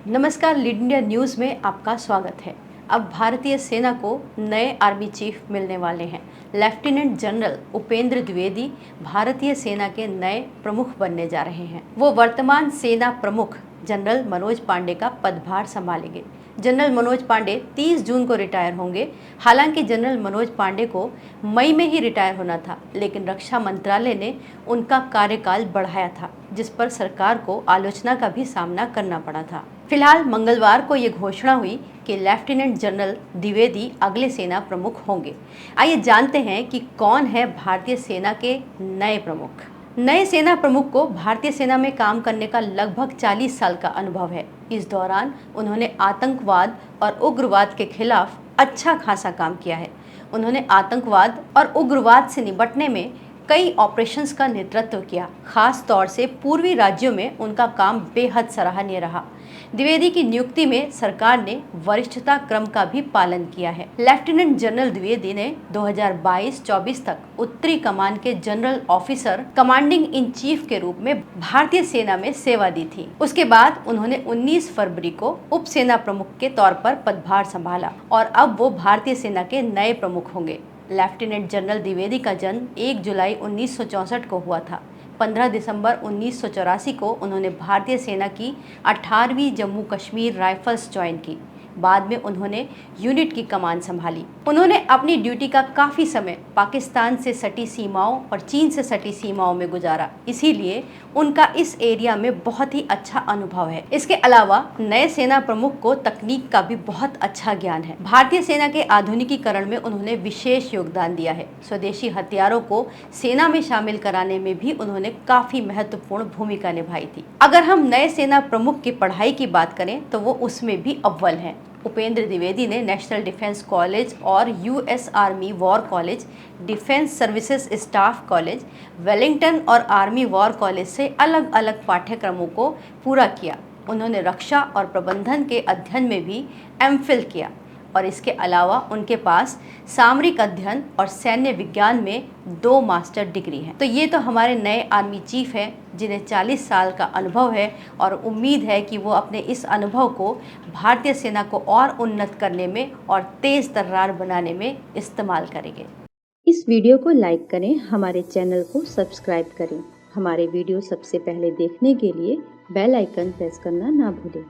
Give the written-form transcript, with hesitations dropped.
नमस्कार, lead India news में आपका स्वागत है। अब भारतीय सेना को नए आर्मी चीफ मिलने वाले हैं। लेफ्टिनेंट जनरल उपेंद्र द्विवेदी भारतीय सेना के नए प्रमुख बनने जा रहे हैं। वो वर्तमान सेना प्रमुख जनरल मनोज पांडे का पदभार संभालेंगे। जनरल मनोज पांडे 30 जून को रिटायर होंगे। हालांकि जनरल मनोज पांडे को मई में ही रिटायर होना था, लेकिन रक्षा मंत्रालय ने उनका कार्यकाल बढ़ाया था, जिस पर सरकार को आलोचना का भी सामना करना पड़ा था। फिलहाल मंगलवार को ये घोषणा हुई कि लेफ्टिनेंट जनरल द्विवेदी अगले सेना प्रमुख होंगे। आइए जानते हैं कि कौन है भारतीय सेना के नए प्रमुख। नए सेना प्रमुख को भारतीय सेना में काम करने का लगभग 40 साल का अनुभव है। इस दौरान उन्होंने आतंकवाद और उग्रवाद के खिलाफ अच्छा खासा काम किया है। उन्होंने आतंकवाद और उग्रवाद से निपटने में कई ऑपरेशंस का नेतृत्व किया। खास तौर से पूर्वी राज्यों में उनका काम बेहद सराहनीय रहा। द्विवेदी की नियुक्ति में सरकार ने वरिष्ठता क्रम का भी पालन किया है। लेफ्टिनेंट जनरल द्विवेदी ने 2022-24 तक उत्तरी कमान के general officer commanding in chief के रूप में भारतीय सेना में सेवा दी थी। उसके बाद उन्होंने 19 फरवरी को उप सेना प्रमुख के तौर पर पदभार संभाला और अब वो भारतीय सेना के नए प्रमुख होंगे। लेफ्टिनेंट जनरल द्विवेदी का जन्म 1 जुलाई 1964 को हुआ था। 15 दिसंबर 1984 को उन्होंने भारतीय सेना की 18वीं जम्मू कश्मीर राइफल्स ज्वाइन की। बाद में उन्होंने यूनिट की कमान संभाली। उन्होंने अपनी ड्यूटी का काफ़ी समय पाकिस्तान से सटी सीमाओं और चीन से सटी सीमाओं में गुजारा, इसीलिए उनका इस एरिया में बहुत ही अच्छा अनुभव है। इसके अलावा नए सेना प्रमुख को तकनीक का भी बहुत अच्छा ज्ञान है। भारतीय सेना के आधुनिकीकरण में उन्होंने विशेष योगदान दिया है। स्वदेशी हथियारों को सेना में शामिल कराने में भी उन्होंने काफ़ी महत्वपूर्ण भूमिका निभाई थी। अगर हम नए सेना प्रमुख की पढ़ाई की बात करें तो वो उसमें भी अव्वल है। उपेंद्र द्विवेदी ने नेशनल डिफेंस कॉलेज और US army war college, defence services staff college, Wellington और आर्मी वॉर कॉलेज से अलग अलग पाठ्यक्रमों को पूरा किया। उन्होंने रक्षा और प्रबंधन के अध्ययन में भी एमफिल किया और इसके अलावा उनके पास सामरिक अध्ययन और सैन्य विज्ञान में 2 मास्टर डिग्री हैं। तो ये तो हमारे नए आर्मी चीफ हैं, जिन्हें 40 साल का अनुभव है और उम्मीद है कि वो अपने इस अनुभव को भारतीय सेना को और उन्नत करने में और तेज तर्रार बनाने में इस्तेमाल करेंगे। इस वीडियो को लाइक करें, हमारे चैनल को सब्सक्राइब करें। हमारे वीडियो सबसे पहले देखने के लिए बेल आइकन प्रेस करना ना भूलें।